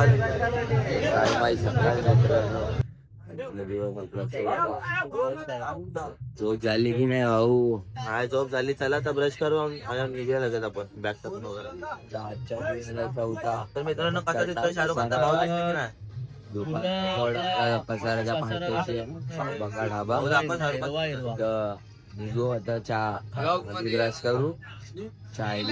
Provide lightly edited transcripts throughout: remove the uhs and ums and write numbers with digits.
सकाळ साईबाई सकाळ मित्रांनो. झोप झाली की नाही भाऊ? नाही झोप झाली. चला तर ब्रश करू आणि निघूया लगेच आपण बॅग टाकून वगैरे. आजच्या दिवसाला चौथा. तर मित्रांनो कसा दिसतोय शाहरुख खानचा भाऊ दिसतो की नाही? पसाराच्या पाठीशी बंगा ढाबा. निघू आता चहा ब्रश करू चाय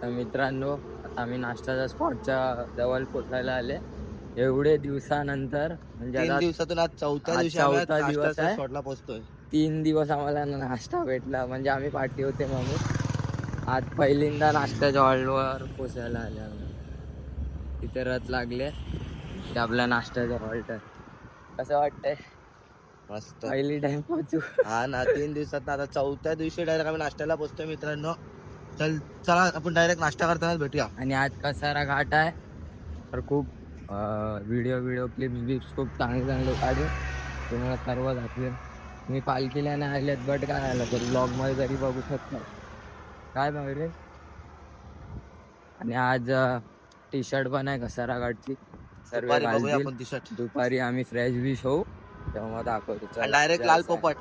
मित्रांनो. आता आम्ही नाश्त्याच्या स्पॉटच्या जवळ पोचायला आले. एवढे दिवसानंतर म्हणजे 3 दिवसातून आज चौथा दिवस आहे. स्पॉटला पोहोचतोय. 3 दिवस आम्हाला नाश्ता भेटला म्हणजे आम्ही पार्टी होते म्हणून. आज पहिल्यांदा नाश्त्याच्या हॉलवर पोचायला आले आम्ही. तिथे रथ लागले ते आपल्या नाश्त्याच्या हॉल्ट. कसं वाटतंय? मस्त. पहिली टाइम पोहोचू. हा ना 3 दिवसात आता चौथ्या दिवशी डायरेक्ट आम्ही नाश्त्याला पोहोचतोय मित्रांनो. चला आपण डायरेक्ट नाश्ता करतानाच भेटूया. आणि आज कसारा घाट आहे तर खूप व्हिडिओ क्लिप्स खूप चांगले काढू तुम्हाला सर्व दाखवेल. तुम्ही पालखीला नाही आल्यात बट काय आलं तर ब्लॉगमध्ये तरी बघू शकता काय बघ. आणि आज टी शर्ट पण आहे कसारा घाटची. सर्व घालतील. दुपारी आम्ही फ्रेश बीश होऊ तेव्हा दाखवतो. डायरेक्ट लाल पोपट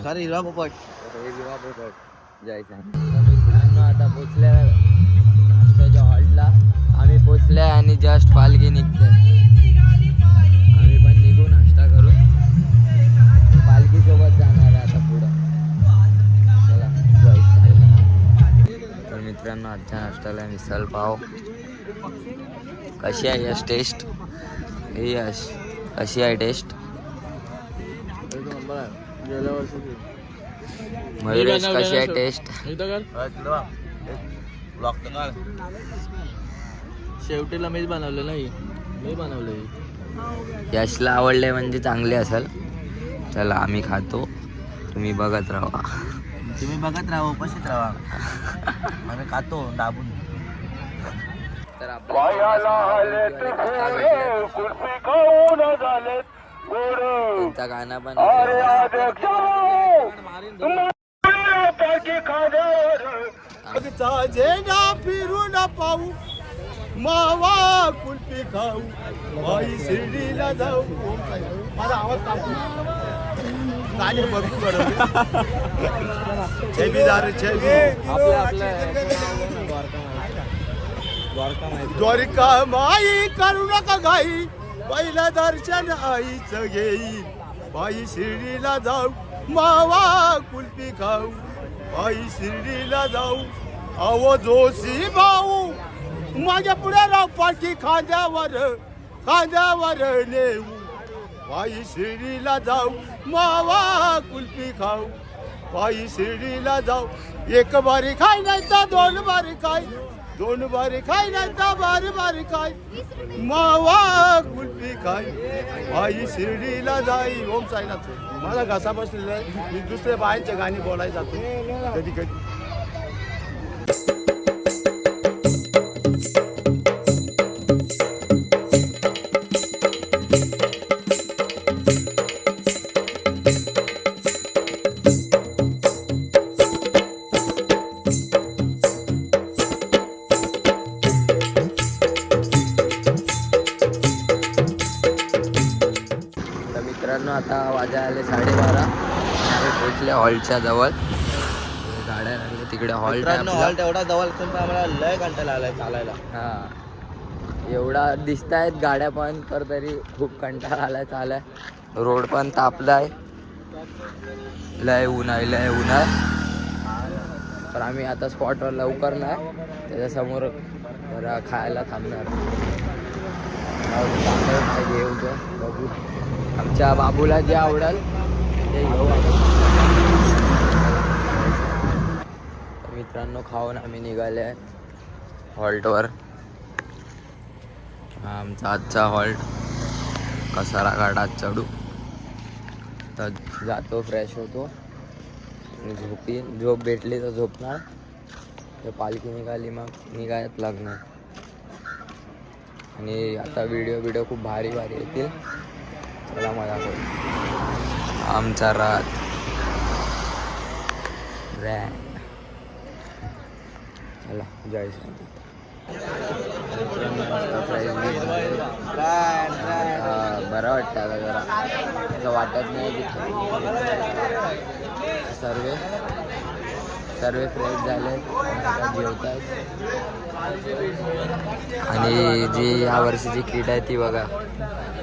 सॉरी हिरवा पोपट जायचं. मित्रांनो आता पोचल्या नाश्त्याच्या हॉल्टला आम्ही पोचले आणि जस्ट पालखी निघते. आम्ही पण निघू नाश्ता करून पालखी सोबत जाणार आहे आता पुढं. तर मित्रांनो आजच्या नाश्त्याला मिसल पाव. कशी आहे यश टेस्ट? यश कशी आहे टेस्ट? मयुरेश कशी आहे टेस्ट? शेवटीला मीच बनवलं नाही मी बनवलं. यशला आवडले म्हणजे चांगले असेल. चला आम्ही खातो तुम्ही बघत राहा. तुम्ही बघत राहा उपस्थित राहा. आम्ही खातो दाबून. तर त्यांचा गाणं पण झेंडा फिरू न पाहू मावा कुल्फी खाऊ बाई शिर्डीला जाऊ. माझा आवाज काढतो गाणे भरपूर द्वारिका माई करू नका घाई पहिलं दर्शन आईचं घेई बाई शिर्डीला जाऊ मावा कुल्फी खाऊ बाई शिर्डीला जाऊ. अहो जोशी भाऊ माझ्या पुढे राव पाठी खांद्यावर नेऊ बाई शिर्डीला जाऊ मावा कुल्फी खाऊ बाई शिर्डीला जाऊ. एक बारी खाय नाही तर 2 बारी खाय 2 बारी खाय नाही तर बारी खाय मावा कुल्फी खाय बाई शिर्डीला जाई. ओम साईनाथ. माझा घसा बसलेला आहे. मी दुसऱ्या बायांच्या गाणी बोलायला जातो कधी कधी. मित्रांनो आता वाजा आले 12:30. आम्ही पोचले हॉलच्या जवळ. गाड्या लागल्या तिकडे हॉल. हॉल तेवढा जवळ असून आम्हाला लय कंटाळा आलाय चालायला. हा एवढा दिसत आहेत गाड्या पण तर तरी खूप कंटाळा आलाय चालाय. रोड पण तापलाय लय ऊन आहे. तर आम्ही आता स्पॉटवर लवकर नाही त्याच्यासमोर जरा खायला थांबणार. घेऊ बघू आमच्या बाबूला जे आवडेल ते घेऊ. मित्रांनो खाऊन आम्ही निघाले हॉल्टवर. हा आमचा आजचा हॉल्ट कसारा घाटात चढू तर जातो फ्रेश होतो झोप भेटली तर झोपणार, तर पालखी निघाली मग निघायत लागणार. आणि आता व्हिडिओ खूप भारी येतील. चला मजा करू. आमचा रात चला जय बरं वाटतं आता जरा, असं वाटत नाही की सर्व फ्रेश झाले, आता जेवत आहेत. आणि जी ह्या वर्षीची किट आहे ती बघा,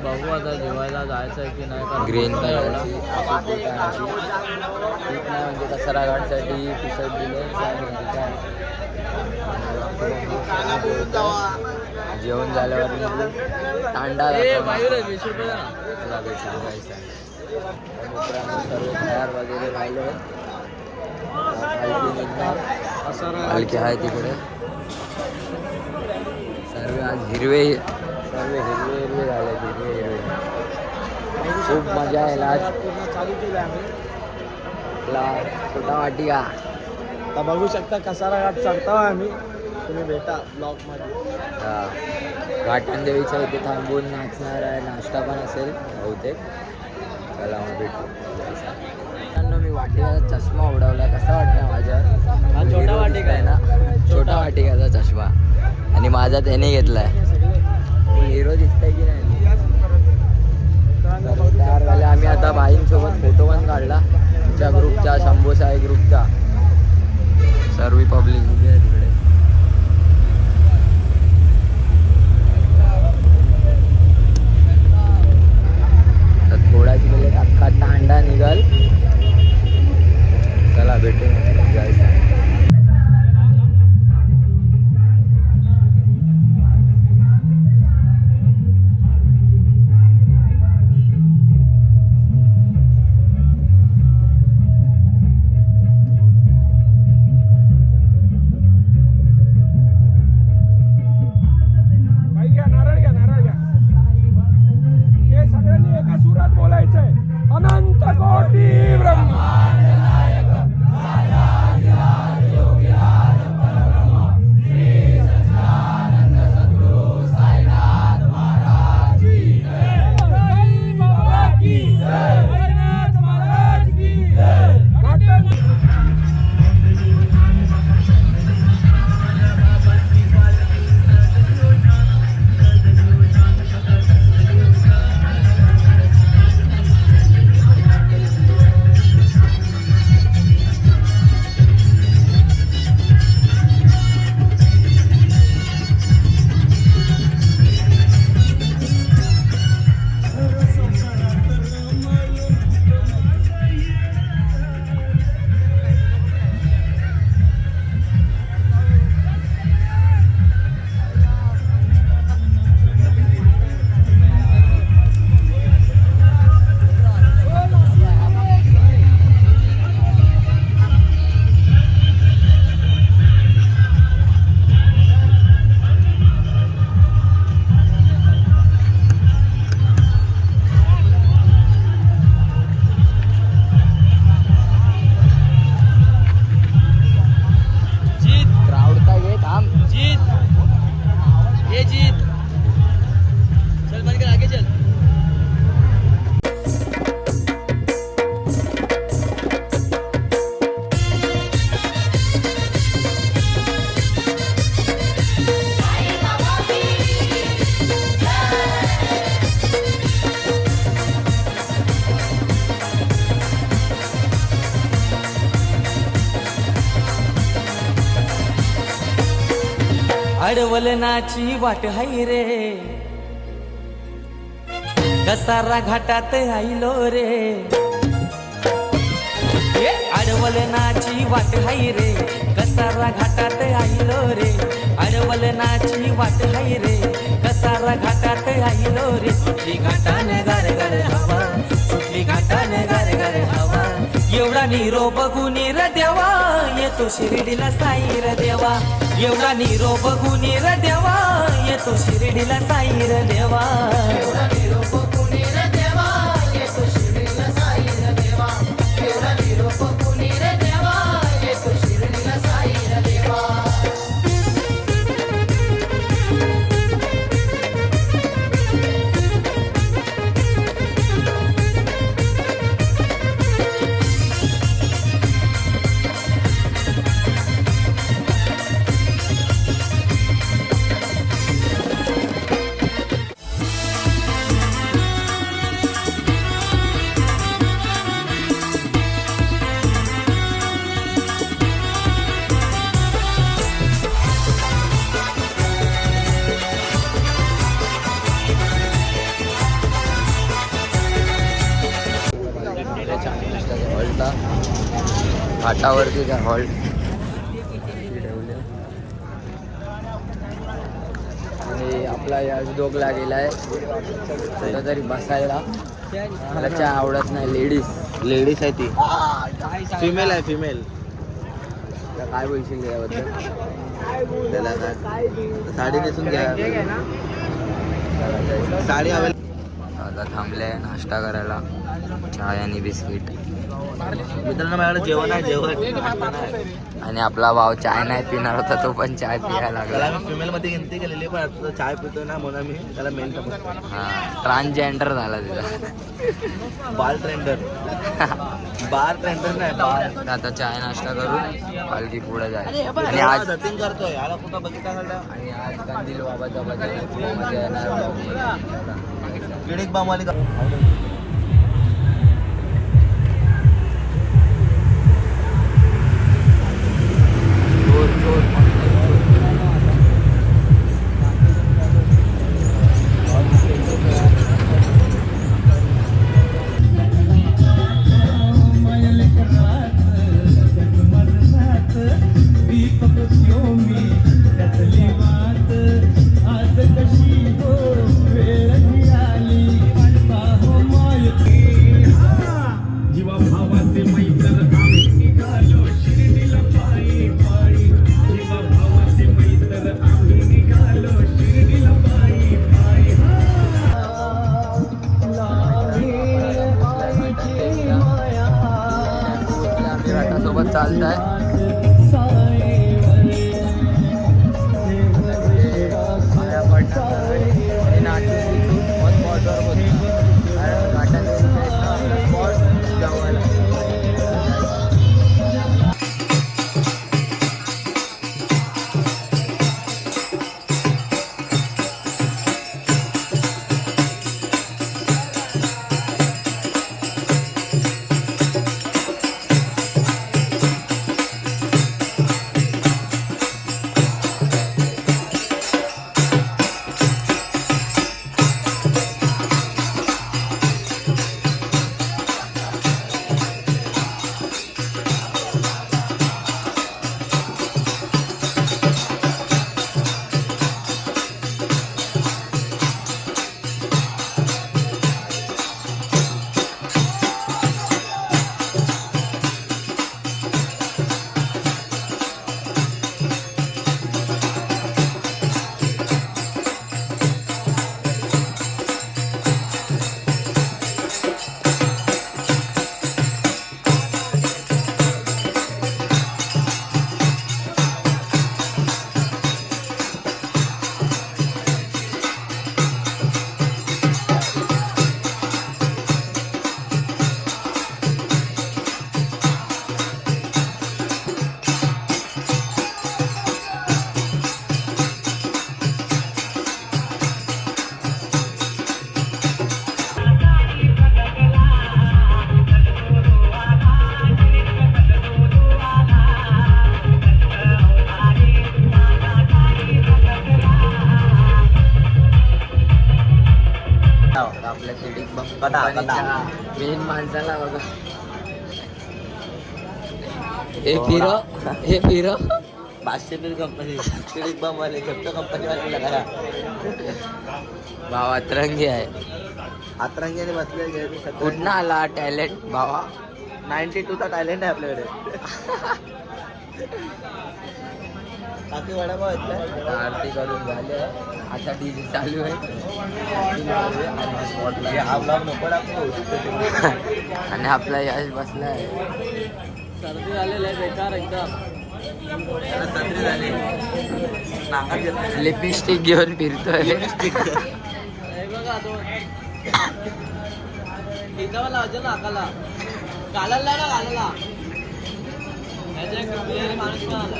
बघू आता जेवायला जायचं आहे की नाही. ग्रीन कलरची अशी किट आहे. किट नाही म्हणजे दसरा घाटसाठी टी शर्ट दिले. जेवण झाल्यावर तांडा सर्व तयार वगैरे राहिले. पालखी आहे तिकडे. सर्व आज हिरवे झाले. हिरवे खूप मजा आहे. आज चालू केलं आम्ही. छोटा वाटिका आता बघू शकता कसारा घाट चढतो आम्ही. तुम्ही भेटा ब्लॉगमध्ये. घाटणदेवीच्या इथे थांबून नाचणार आहे. नाश्ता पण असेल बहुतेक. चला मग भेटू. मी वाटिकाचा चष्मा उडवला, कसा वाटतं माझ्यावर? हा छोटा वाटिका आहे ना, छोटा वाटिकाचा चष्मा. आणि माझा त्याने घेतलाय. हिरो दिसतंय की नाही? तयार झाले आम्ही. आता बाईंसोबत फोटो पण काढला, तुमच्या ग्रुपचा, शंभूसाई ग्रुपचा. सर्व पब्लिक उभी आहे तिकडे. तर थोड्याच वेळेत अख्खा तांडा निघाल. चला भेटू जायचं. नारळ घ्या. हे सगळ्यांनी एका सुरात बोलायचंय. अनंत कोटी ब्रह्मांड नायक श्री सच्चिदानंद सद्गुरु साईनाथ महाराज की जय. साई बाबा की जय. साईनाथ महाराज की जय. अडवलनाची वाट हाय रे, कसारा घाटात आईलो रे. अडवलनाची वाट हाय रे, कसारा घाटात आईलो रे. अडवलनाची वाट हाय रे, कसारा घाटात आईलो रे. सुटली घाटाने गार गार हवा, सुटली घाटाने गार गार हवा. एवढा निरोप बघून रे देवा, येतो शिर्डीला साई रे देवा. एवढा निरोप बघून रे देवा, येतो शिर्डीला साई रे देवा. एवढा निरोप बघून रे देवा, येतो शिर्डीला साई रे देवा. एवढा निरोप बघून रे देवा. घाटावरती काय हॉल्ट आणि आपला यश दोघला गेलाय कुठं तरी बसायला. मला चहा आवडत नाही. लेडीज आहे ती, फिमेल आहे फिमेल. काय बोलशील त्याबद्दल? त्याला काय साडी नेसून घ्या, साडी हवी. आता थांबले नाश्ता करायला, चहा आणि बिस्किट. मित्रांनो माझ्याकडे जेवण आहे, नाश्ता नाही. आणि आपला भाव चाय नाही पिणार होता, तो पण चाय पियायला त्याला लागला. मी फिमेल मध्ये गिनती केलेली, पण आता चाय पितो ना म्हणून मी त्याला मेन समजतो. हा ट्रान्सजेंडर झाला तिला. बार ट्रेंडर नाही बार. आता चाय नाश्ता करून पालखी पुढे जाईल. आणि आज धटिंग करतोय, याला कुठं बघितला आणि आज कंदील बाबाचा बजाय मजा येणार. किडीक बामाली घाटासोबत चालताय. आपल्या किडीक मेन माणसाला बघा. हे फिर 500 बिल कंपनी किडीक बामाली खेपटो कंपनी वाली लगाया. भावा अतरंगी आहे. आतरंग्याने बसले कुठनं आला टॅलेंट भावा? 92चा टॅलेंट आहे आपल्याकडे. काकी वडापाव येतलाय. आरती करून झाले, आता डीजे चालू आहे. हा ब्लॉग नको टाकू. आणि आपला यश बसलाय. सर्दी झालेलं आहे बेकार एकदम. सर्दी झाली, नाकात घेतलं. लिपस्टिक घेऊन फिरतोय. नाकाला घालायला ना घालायला माणूस पण आला.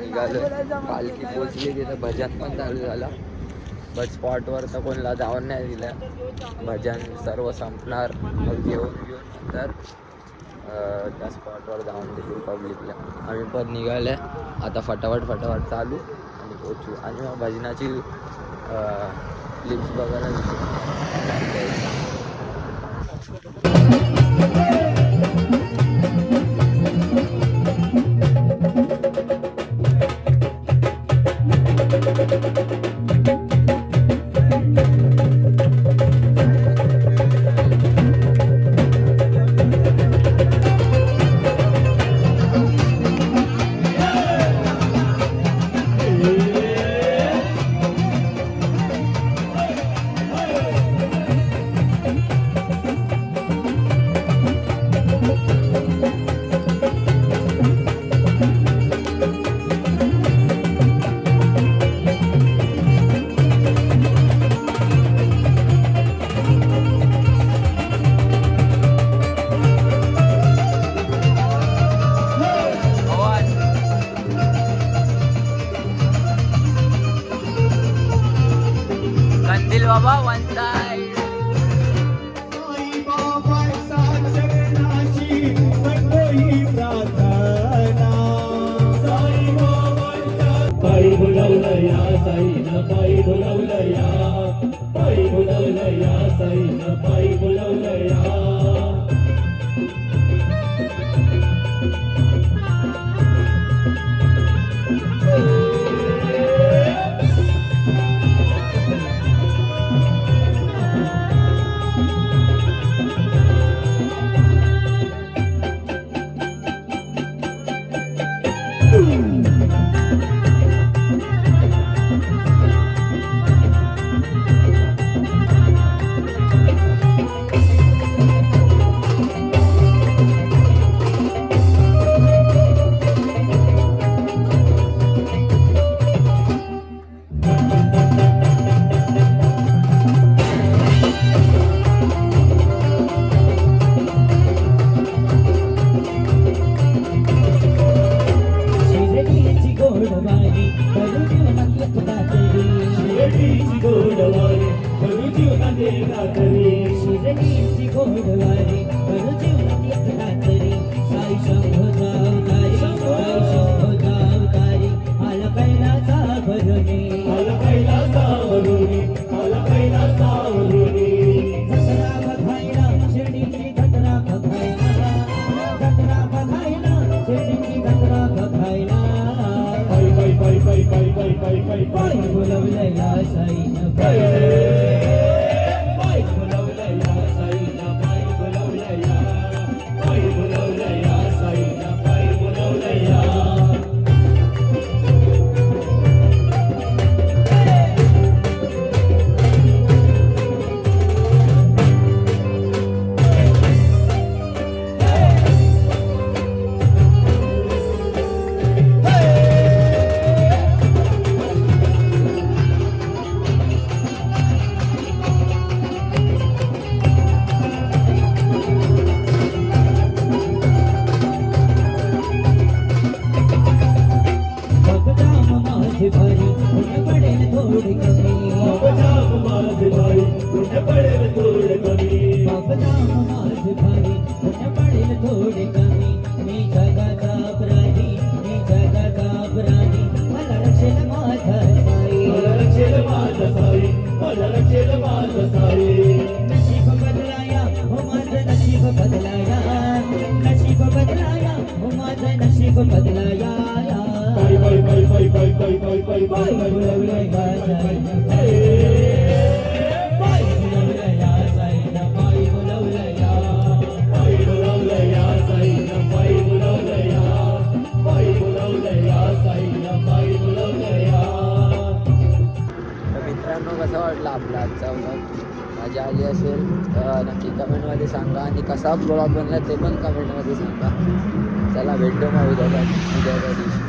निघालो. पालखी पोचली तिथं भजन पण चालू झालं. बट स्पॉटवर तर कोणाला जाऊन नाही दिलं. भजन सर्व संपणार मग घेऊन नंतर त्या स्पॉटवर जाऊन देऊ पब्लिकला. आम्ही पण निघाले आता फटाफट चालू आणि पोचू. आणि मग भजनाची क्लिप्स बघायला दिसू. कंदील बाबा वन साइड. पायी बोलावलया साईनं पायी बोलावलया पायी बोलावलया साईनं पायी बोलावलया. शिरडीची गोडवारी करू जीवनात एक रात्री. साई शंभो जावतारी साई शंभो जावतारी आला कैलासा भरुनी आला कैलासावरुनी आला कैलासावरुनी. जत्रा बघायला शिर्डीची जत्रा बघायला जत्रा बघायला शिर्डीची जत्रा बघायला. पायी पायी पायी पायी पायी पायी पायी पायी पायी बोलवलया साईनं भारी पुण्य पडेल थोडी कमी. बापजाम माझे भाई पुण्य पडेल थोडे कमी. बापजाम माझे भारी पुण्य पडेल थोडी कमी. मी जगाचा प्राणी मी जगाचा प्राणी मला रक्षेल माझा साई मला रक्षेल माझा साई मला रक्षेल माझा साई. नशीब बदलाया हो माझं नशीब बदलाया नशीब बदलाया हो माझं नशीब बदलाया. पायी पायी पायी पायी पायी पायी पायी पायी पायी पायी बोलवलया साईनं पायी बोलवलया साईनं पायी बोलवलया. पायी बोलावलया साईनं पायी बोलावलया पायी बोलावलया साईनं पायी बोलावलया. तर मित्रांनो कसा वाटला आपला आजचा व्लॉग. मजा आली असेल तर नक्की कमेंटमध्ये सांगा आणि कसा ब्लॉग बनला ते पण कमेंटमध्ये सांगा. चला भेटू मग उद्या दिवशी.